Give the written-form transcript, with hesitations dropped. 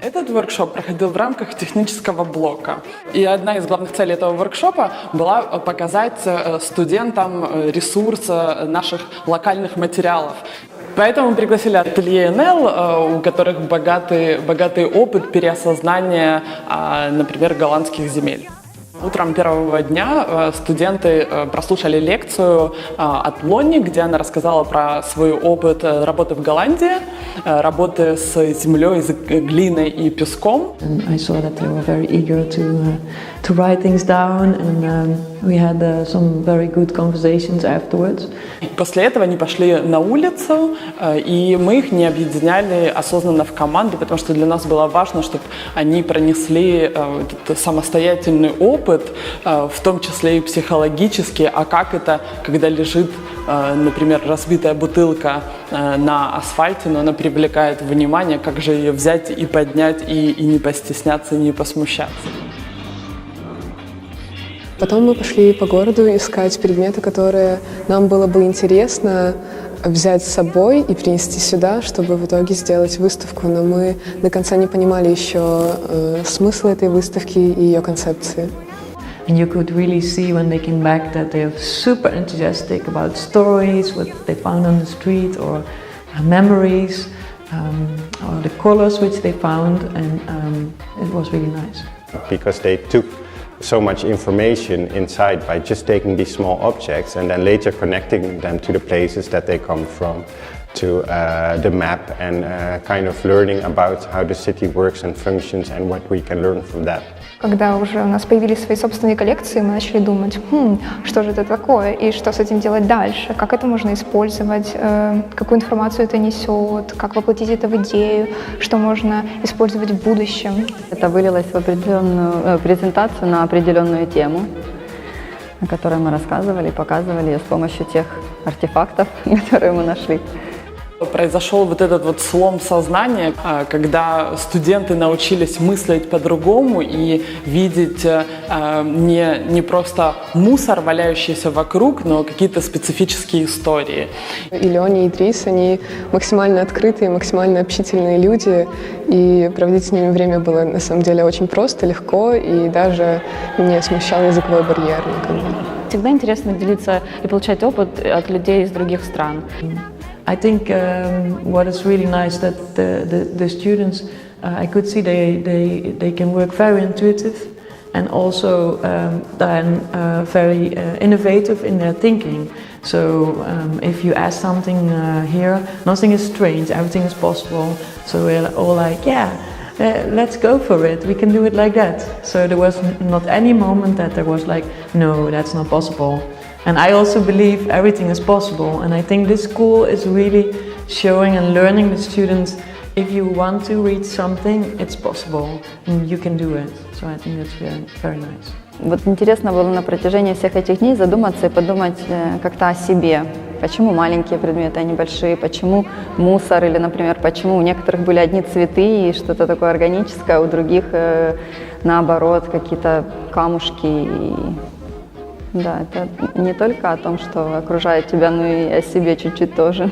Этот воркшоп проходил в рамках технического блока. И одна из главных целей этого воркшопа была показать студентам ресурс наших локальных материалов. Поэтому мы пригласили ателье НЛ, у которых богатый опыт переосознания, например, голландских земель. Утром первого дня студенты прослушали лекцию от Лонни, где она рассказала про свой опыт работы в Голландии, работы с землей, с глиной и песком. I saw that they were very eager to write things down, and we had some very good conversations afterwards. После этого они пошли на улицу, и мы их не объединяли осознанно в команды, потому что для нас было важно, чтобы они пронесли этот самостоятельный опыт, в том числе и психологически, а как это, когда лежит, например, разбитая бутылка на асфальте, но она привлекает внимание, как же ее взять и поднять, и не постесняться, не посмущаться. Потом мы пошли по городу искать предметы, которые нам было бы интересно взять с собой и принести сюда, чтобы в итоге сделать выставку. Но мы до конца не понимали еще смысла этой выставки и ее концепции. And you could really see when they came back that they are super enthusiastic about stories, what they found on the street, or memories, or the colors which they found, and it was really nice. Because they took so much information inside by just taking these small objects and then later connecting them to the places that they come from, to the map, and kind of learning about how the city works and functions and what we can learn from that. Когда уже у нас появились свои собственные коллекции, мы начали думать, что же это такое и что с этим делать дальше, как это можно использовать, какую информацию это несет, как воплотить это в идею, что можно использовать в будущем. Это вылилось в определенную презентацию на определенную тему, о которой мы рассказывали и показывали с помощью тех артефактов, которые мы нашли. Произошел вот этот вот слом сознания, когда студенты научились мыслить по-другому и видеть не просто мусор, валяющийся вокруг, но какие-то специфические истории. И Лёня, и Идрис, они максимально открытые, максимально общительные люди, и проводить с ними время было на самом деле очень просто, легко, и даже не смущал языковой барьер никогда. Всегда интересно делиться и получать опыт от людей из других стран. I think what is really nice that the students, I could see they can work very intuitive and also then very innovative in their thinking. So if you ask something here, nothing is strange, everything is possible. So we're all like, yeah, let's go for it, we can do it like that. So there was not any moment that there was like, no, that's not possible. And I also believe everything is possible, and I think this school is really showing and learning the students, if you want to reach something, it's possible, and you can do it. So I think that's very, very nice. Вот интересно было на протяжении всех этих дней задуматься и подумать как-то о себе. Почему маленькие предметы, а не большие? Почему мусор? Или, например, почему у некоторых были одни цветы и что-то такое органическое, а у других, наоборот, какие-то камушки. Да, это не только о том, что окружает тебя, но и о себе чуть-чуть тоже.